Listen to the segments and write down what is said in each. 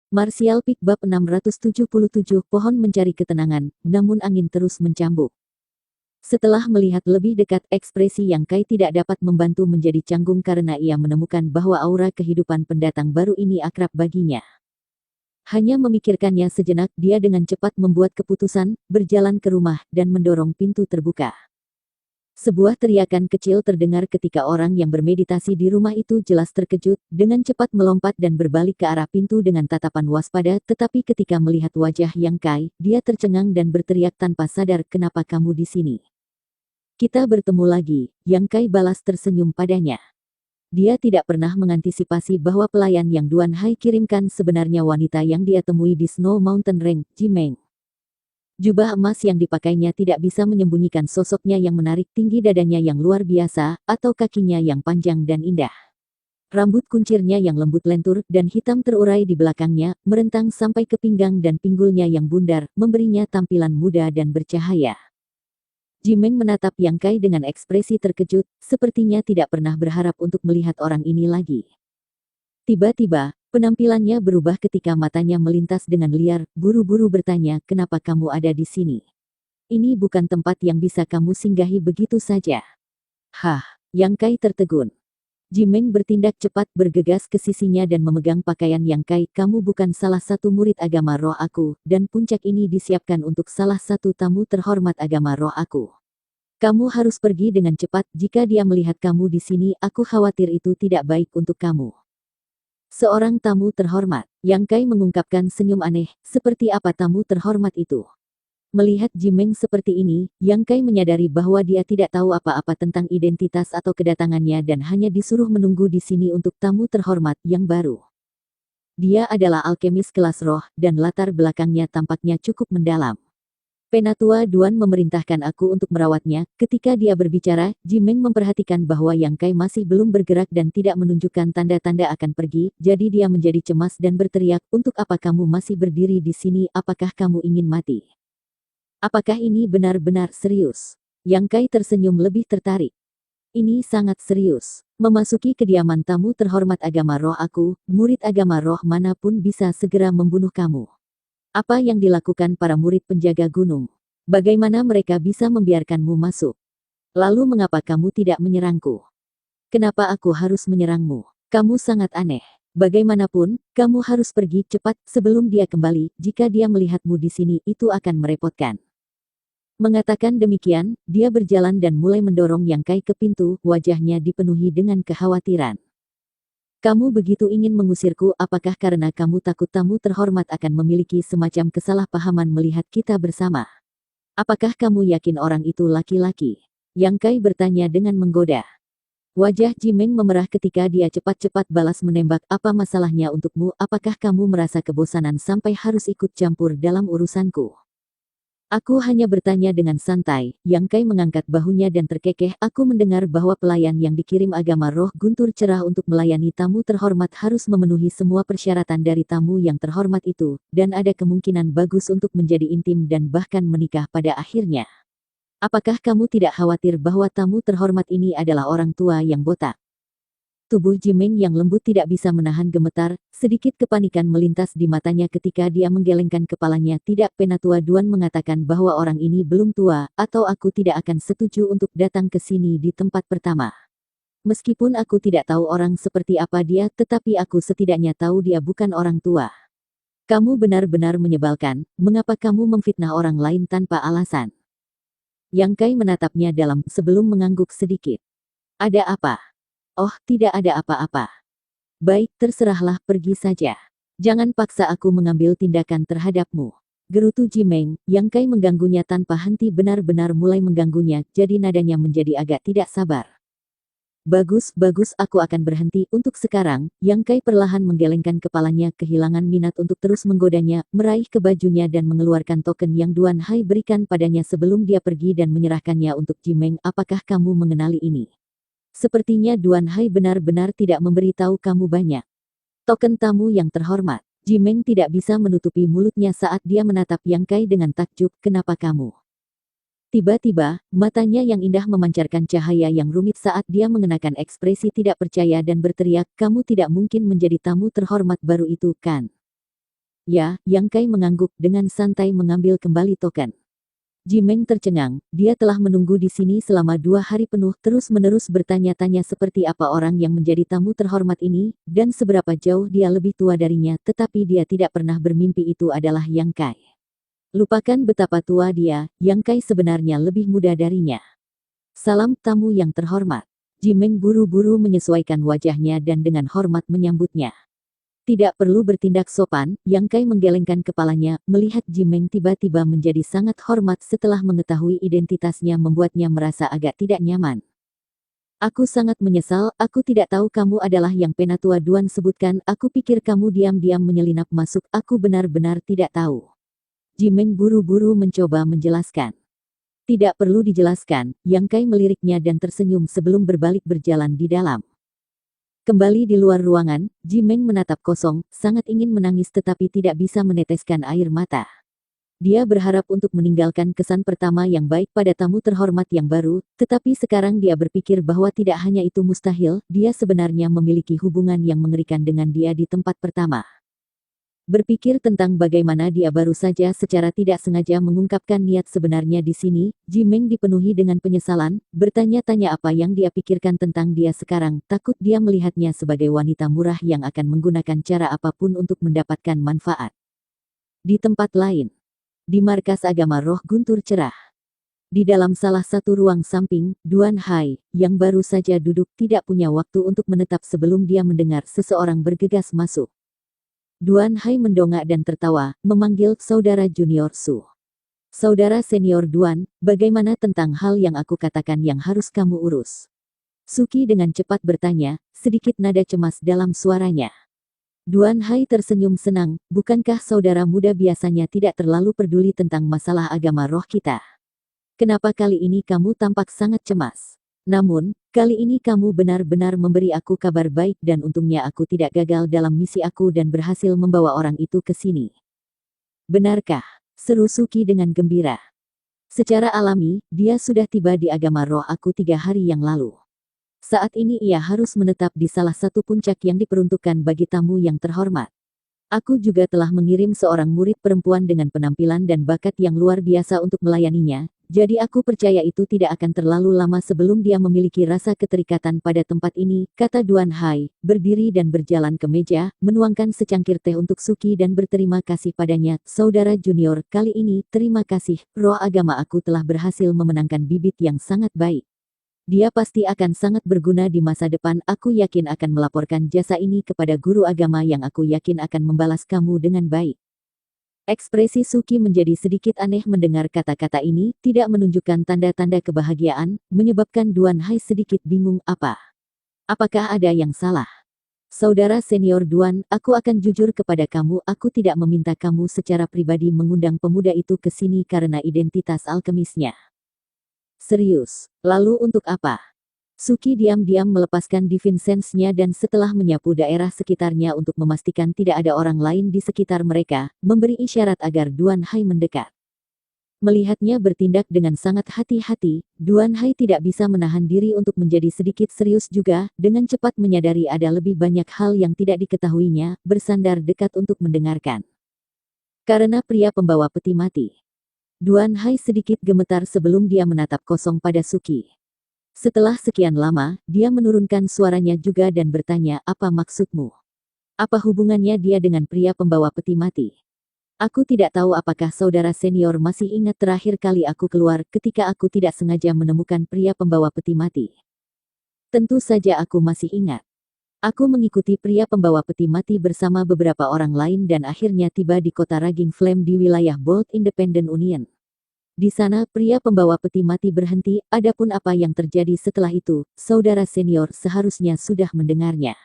Martial Peak Bab 677 Pohon mencari ketenangan, namun angin terus mencambuk. Setelah melihat lebih dekat ekspresi Yang Kai tidak dapat membantu menjadi canggung karena ia menemukan bahwa aura kehidupan pendatang baru ini akrab baginya. Hanya memikirkannya sejenak, dia dengan cepat membuat keputusan, berjalan ke rumah, dan mendorong pintu terbuka. Sebuah teriakan kecil terdengar ketika orang yang bermeditasi di rumah itu jelas terkejut, dengan cepat melompat dan berbalik ke arah pintu dengan tatapan waspada, tetapi ketika melihat wajah Yang Kai, dia tercengang dan berteriak tanpa sadar, "Kenapa kamu di sini?" "Kita bertemu lagi," Yang Kai balas tersenyum padanya. Dia tidak pernah mengantisipasi bahwa pelayan yang Duan Hai kirimkan sebenarnya wanita yang dia temui di Snow Mountain Range, Jimeng. Jubah emas yang dipakainya tidak bisa menyembunyikan sosoknya yang menarik, tinggi dadanya yang luar biasa, atau kakinya yang panjang dan indah. Rambut kuncirnya yang lembut lentur dan hitam terurai di belakangnya, merentang sampai ke pinggang dan pinggulnya yang bundar, memberinya tampilan muda dan bercahaya. Jimeng menatap Yang Kai dengan ekspresi terkejut, sepertinya tidak pernah berharap untuk melihat orang ini lagi. Tiba-tiba, penampilannya berubah ketika matanya melintas dengan liar, buru-buru bertanya, "Kenapa kamu ada di sini? Ini bukan tempat yang bisa kamu singgahi begitu saja." "Hah?" Yang Kai tertegun. Jimeng bertindak cepat, bergegas ke sisinya dan memegang pakaian Yang Kai. "Kamu bukan salah satu murid agama roh aku, dan puncak ini disiapkan untuk salah satu tamu terhormat agama roh aku. Kamu harus pergi dengan cepat, jika dia melihat kamu di sini, aku khawatir itu tidak baik untuk kamu." "Seorang tamu terhormat," Yang Kai mengungkapkan senyum aneh, "seperti apa tamu terhormat itu?" Melihat Jimeng seperti ini, Yang Kai menyadari bahwa dia tidak tahu apa-apa tentang identitas atau kedatangannya dan hanya disuruh menunggu di sini untuk tamu terhormat yang baru. Dia adalah alkemis kelas roh, dan latar belakangnya tampaknya cukup mendalam. "Penatua Duan memerintahkan aku untuk merawatnya." Ketika dia berbicara, Jimeng memperhatikan bahwa Yang Kai masih belum bergerak dan tidak menunjukkan tanda-tanda akan pergi, jadi dia menjadi cemas dan berteriak, "Untuk apa kamu masih berdiri di sini? Apakah kamu ingin mati? Apakah ini benar-benar serius?" Yang Kai tersenyum lebih tertarik. "Ini sangat serius. Memasuki kediaman tamu terhormat agama roh aku, murid agama roh manapun bisa segera membunuh kamu. Apa yang dilakukan para murid penjaga gunung? Bagaimana mereka bisa membiarkanmu masuk? Lalu mengapa kamu tidak menyerangku? Kenapa aku harus menyerangmu? Kamu sangat aneh. Bagaimanapun, kamu harus pergi cepat sebelum dia kembali. Jika dia melihatmu di sini, itu akan merepotkan." Mengatakan demikian, dia berjalan dan mulai mendorong Yang Kai ke pintu, wajahnya dipenuhi dengan kekhawatiran. "Kamu begitu ingin mengusirku, apakah karena kamu takut tamu terhormat akan memiliki semacam kesalahpahaman melihat kita bersama? Apakah kamu yakin orang itu laki-laki?" Yang Kai bertanya dengan menggoda. Wajah Jimeng memerah ketika dia cepat-cepat balas menembak, "Apa masalahnya untukmu? Apakah kamu merasa kebosanan sampai harus ikut campur dalam urusanku?" "Aku hanya bertanya dengan santai." Yang Kai mengangkat bahunya dan terkekeh, "Aku mendengar bahwa pelayan yang dikirim agama roh guntur cerah untuk melayani tamu terhormat harus memenuhi semua persyaratan dari tamu yang terhormat itu, dan ada kemungkinan bagus untuk menjadi intim dan bahkan menikah pada akhirnya. Apakah kamu tidak khawatir bahwa tamu terhormat ini adalah orang tua yang botak?" Tubuh Jimeng yang lembut tidak bisa menahan gemetar, sedikit kepanikan melintas di matanya ketika dia menggelengkan kepalanya. "Tidak, Penatua Duan mengatakan bahwa orang ini belum tua, atau aku tidak akan setuju untuk datang ke sini di tempat pertama. Meskipun aku tidak tahu orang seperti apa dia, tetapi aku setidaknya tahu dia bukan orang tua. Kamu benar-benar menyebalkan, mengapa kamu memfitnah orang lain tanpa alasan?" Yang Kai menatapnya dalam, sebelum mengangguk sedikit. "Ada apa?" "Oh, tidak ada apa-apa. Baik, terserahlah, pergi saja. Jangan paksa aku mengambil tindakan terhadapmu," gerutu Jimeng. Yang Kai mengganggunya tanpa henti, benar-benar mulai mengganggunya, jadi nadanya menjadi agak tidak sabar. "Bagus, bagus, aku akan berhenti untuk sekarang." Yang Kai perlahan menggelengkan kepalanya, kehilangan minat untuk terus menggodanya, meraih ke bajunya dan mengeluarkan token yang Duan Hai berikan padanya sebelum dia pergi dan menyerahkannya untuk Jimeng. "Apakah kamu mengenali ini? Sepertinya Duan Hai benar-benar tidak memberitahu kamu banyak. Token tamu yang terhormat." Jimeng tidak bisa menutupi mulutnya saat dia menatap Yang Kai dengan takjub. "Kenapa kamu?" Tiba-tiba, matanya yang indah memancarkan cahaya yang rumit saat dia mengenakan ekspresi tidak percaya dan berteriak, "Kamu tidak mungkin menjadi tamu terhormat baru itu, kan? Ya, Yang Kai mengangguk dengan santai mengambil kembali token. Jimeng tercengang, dia telah menunggu di sini selama 2 hari penuh terus-menerus bertanya-tanya seperti apa orang yang menjadi tamu terhormat ini, dan seberapa jauh dia lebih tua darinya, tetapi dia tidak pernah bermimpi itu adalah Yang Kai. Lupakan betapa tua dia, Yang Kai sebenarnya lebih muda darinya. Salam tamu yang terhormat. Jimeng buru-buru menyesuaikan wajahnya dan dengan hormat menyambutnya. Tidak perlu bertindak sopan, Yang Kai menggelengkan kepalanya, melihat Jimeng tiba-tiba menjadi sangat hormat setelah mengetahui identitasnya membuatnya merasa agak tidak nyaman. Aku sangat menyesal, aku tidak tahu kamu adalah yang Penatua Duan sebutkan, aku pikir kamu diam-diam menyelinap masuk, aku benar-benar tidak tahu. Jimeng buru-buru mencoba menjelaskan. Tidak perlu dijelaskan, Yang Kai meliriknya dan tersenyum sebelum berbalik berjalan di dalam. Kembali di luar ruangan, Jimeng menatap kosong, sangat ingin menangis tetapi tidak bisa meneteskan air mata. Dia berharap untuk meninggalkan kesan pertama yang baik pada tamu terhormat yang baru, tetapi sekarang dia berpikir bahwa tidak hanya itu mustahil, dia sebenarnya memiliki hubungan yang mengerikan dengan dia di tempat pertama. Berpikir tentang bagaimana dia baru saja secara tidak sengaja mengungkapkan niat sebenarnya di sini, Jimeng dipenuhi dengan penyesalan, bertanya-tanya apa yang dia pikirkan tentang dia sekarang, takut dia melihatnya sebagai wanita murah yang akan menggunakan cara apapun untuk mendapatkan manfaat. Di tempat lain, di markas agama roh guntur cerah. Di dalam salah satu ruang samping, Duan Hai, yang baru saja duduk tidak punya waktu untuk menetap sebelum dia mendengar seseorang bergegas masuk. Duan Hai mendongak dan tertawa, memanggil saudara junior Su. Saudara senior Duan, bagaimana tentang hal yang aku katakan yang harus kamu urus? Suki dengan cepat bertanya, sedikit nada cemas dalam suaranya. Duan Hai tersenyum senang, bukankah saudara muda biasanya tidak terlalu peduli tentang masalah agama roh kita? Kenapa kali ini kamu tampak sangat cemas? Namun, kali ini kamu benar-benar memberi aku kabar baik dan untungnya aku tidak gagal dalam misi aku dan berhasil membawa orang itu ke sini. Benarkah? Seru Suki dengan gembira. Secara alami, dia sudah tiba di agama roh aku 3 hari yang lalu. Saat ini ia harus menetap di salah satu puncak yang diperuntukkan bagi tamu yang terhormat. Aku juga telah mengirim seorang murid perempuan dengan penampilan dan bakat yang luar biasa untuk melayaninya, jadi aku percaya itu tidak akan terlalu lama sebelum dia memiliki rasa keterikatan pada tempat ini, kata Duan Hai, berdiri dan berjalan ke meja, menuangkan secangkir teh untuk Suki dan berterima kasih padanya, saudara junior, kali ini, terima kasih, roh agama aku telah berhasil memenangkan bibit yang sangat baik. Dia pasti akan sangat berguna di masa depan, aku yakin akan melaporkan jasa ini kepada guru agama yang aku yakin akan membalas kamu dengan baik. Ekspresi Suki menjadi sedikit aneh mendengar kata-kata ini, tidak menunjukkan tanda-tanda kebahagiaan, menyebabkan Duan Hai sedikit bingung apakah ada yang salah? Saudara senior Duan, aku akan jujur kepada kamu, aku tidak meminta kamu secara pribadi mengundang pemuda itu ke sini karena identitas alkemisnya. Serius, lalu untuk apa? Suki diam-diam melepaskan divine sense-nya dan setelah menyapu daerah sekitarnya untuk memastikan tidak ada orang lain di sekitar mereka, memberi isyarat agar Duan Hai mendekat. Melihatnya bertindak dengan sangat hati-hati, Duan Hai tidak bisa menahan diri untuk menjadi sedikit serius juga, dengan cepat menyadari ada lebih banyak hal yang tidak diketahuinya, bersandar dekat untuk mendengarkan. Karena pria pembawa peti mati. Duan Hai sedikit gemetar sebelum dia menatap kosong pada Suki. Setelah sekian lama, dia menurunkan suaranya juga dan bertanya, apa maksudmu? Apa hubungannya dia dengan pria pembawa peti mati? Aku tidak tahu apakah saudara senior masih ingat terakhir kali aku keluar ketika aku tidak sengaja menemukan pria pembawa peti mati. Tentu saja aku masih ingat. Aku mengikuti pria pembawa peti mati bersama beberapa orang lain dan akhirnya tiba di kota Raging Flame di wilayah Bolt Independent Union. Di sana pria pembawa peti mati berhenti, adapun apa yang terjadi setelah itu, saudara senior seharusnya sudah mendengarnya.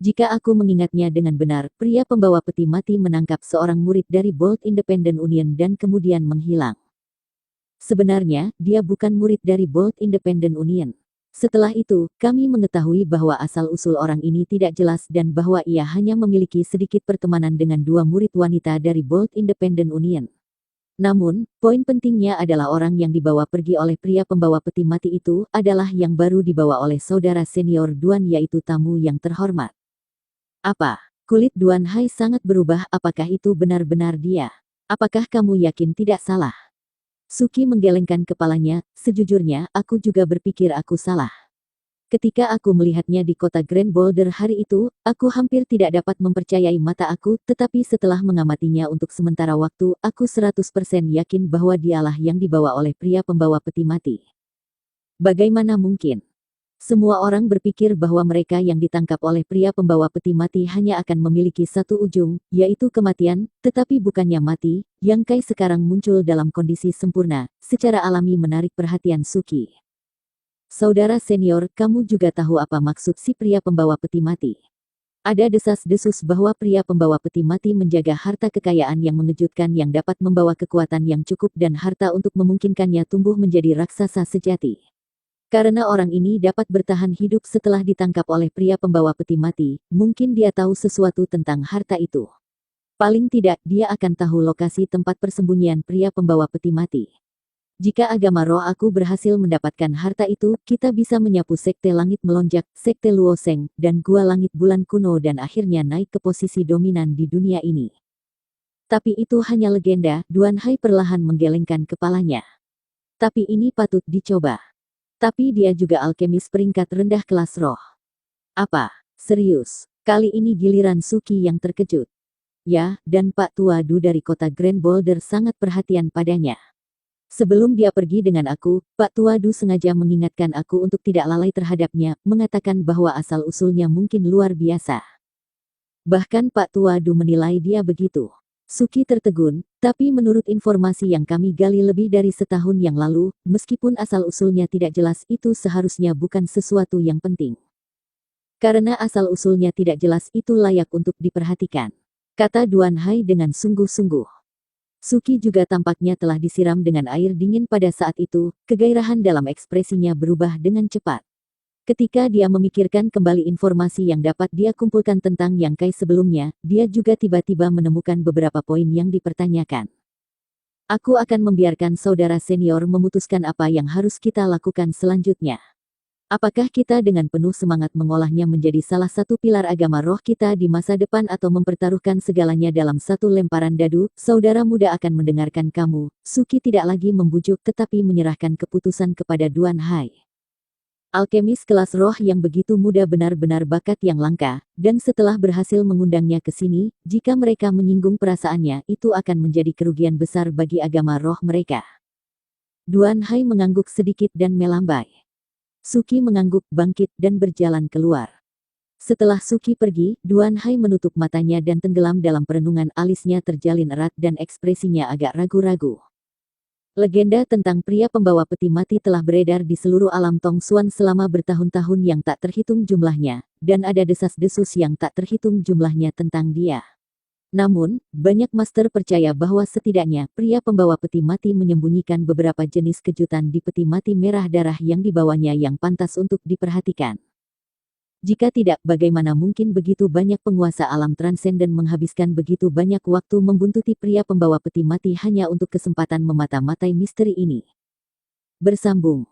Jika aku mengingatnya dengan benar, pria pembawa peti mati menangkap seorang murid dari Bolt Independent Union dan kemudian menghilang. Sebenarnya, dia bukan murid dari Bolt Independent Union. Setelah itu, kami mengetahui bahwa asal-usul orang ini tidak jelas dan bahwa ia hanya memiliki sedikit pertemanan dengan 2 murid wanita dari Bolt Independent Union. Namun, poin pentingnya adalah orang yang dibawa pergi oleh pria pembawa peti mati itu adalah yang baru dibawa oleh saudara senior Duan yaitu tamu yang terhormat. Apa? Kulit Duan Hai sangat berubah. Apakah itu benar-benar dia? Apakah kamu yakin tidak salah? Suki menggelengkan kepalanya. Sejujurnya, aku juga berpikir aku salah. Ketika aku melihatnya di kota Grand Boulder hari itu, aku hampir tidak dapat mempercayai mata aku, tetapi setelah mengamatinya untuk sementara waktu, aku 100% yakin bahwa dialah yang dibawa oleh pria pembawa peti mati. Bagaimana mungkin? Semua orang berpikir bahwa mereka yang ditangkap oleh pria pembawa peti mati hanya akan memiliki satu ujung, yaitu kematian, tetapi bukannya mati. Yang Kai sekarang muncul dalam kondisi sempurna, secara alami menarik perhatian Suki. Saudara senior, kamu juga tahu apa maksud si pria pembawa peti mati. Ada desas-desus bahwa pria pembawa peti mati menjaga harta kekayaan yang mengejutkan yang dapat membawa kekuatan yang cukup dan harta untuk memungkinkannya tumbuh menjadi raksasa sejati. Karena orang ini dapat bertahan hidup setelah ditangkap oleh pria pembawa peti mati, mungkin dia tahu sesuatu tentang harta itu. Paling tidak, dia akan tahu lokasi tempat persembunyian pria pembawa peti mati. Jika agama roh aku berhasil mendapatkan harta itu, kita bisa menyapu sekte langit melonjak, sekte Luoseng, dan gua langit bulan kuno dan akhirnya naik ke posisi dominan di dunia ini. Tapi itu hanya legenda. Duan Hai perlahan menggelengkan kepalanya. Tapi ini patut dicoba. Tapi dia juga alkemis peringkat rendah kelas roh. Apa? Serius? Kali ini giliran Suki yang terkejut. Ya, dan Pak Tua Du dari kota Grand Boulder sangat perhatian padanya. Sebelum dia pergi dengan aku, Pak Tua Du sengaja mengingatkan aku untuk tidak lalai terhadapnya, mengatakan bahwa asal-usulnya mungkin luar biasa. Bahkan Pak Tua Du menilai dia begitu. Suki tertegun, tapi menurut informasi yang kami gali lebih dari setahun yang lalu, meskipun asal-usulnya tidak jelas, itu seharusnya bukan sesuatu yang penting. Karena asal-usulnya tidak jelas, itu layak untuk diperhatikan, kata Duan Hai dengan sungguh-sungguh. Suki juga tampaknya telah disiram dengan air dingin pada saat itu, kegairahan dalam ekspresinya berubah dengan cepat. Ketika dia memikirkan kembali informasi yang dapat dia kumpulkan tentang Yang Kai sebelumnya, dia juga tiba-tiba menemukan beberapa poin yang dipertanyakan. Aku akan membiarkan saudara senior memutuskan apa yang harus kita lakukan selanjutnya. Apakah kita dengan penuh semangat mengolahnya menjadi salah satu pilar agama roh kita di masa depan atau mempertaruhkan segalanya dalam satu lemparan dadu? Saudara muda akan mendengarkan kamu. Suki tidak lagi membujuk tetapi menyerahkan keputusan kepada Duan Hai. Alkemis kelas roh yang begitu muda benar-benar bakat yang langka, dan setelah berhasil mengundangnya ke sini, jika mereka menyinggung perasaannya, itu akan menjadi kerugian besar bagi agama roh mereka. Duan Hai mengangguk sedikit dan melambai. Suki mengangguk, bangkit, dan berjalan keluar. Setelah Suki pergi, Duan Hai menutup matanya dan tenggelam dalam perenungan. Alisnya terjalin erat dan ekspresinya agak ragu-ragu. Legenda tentang pria pembawa peti mati telah beredar di seluruh alam Tong Xuan selama bertahun-tahun yang tak terhitung jumlahnya, dan ada desas-desus yang tak terhitung jumlahnya tentang dia. Namun, banyak master percaya bahwa setidaknya pria pembawa peti mati menyembunyikan beberapa jenis kejutan di peti mati merah darah yang dibawanya yang pantas untuk diperhatikan. Jika tidak, bagaimana mungkin begitu banyak penguasa alam transenden menghabiskan begitu banyak waktu membuntuti pria pembawa peti mati hanya untuk kesempatan memata-matai misteri ini? Bersambung.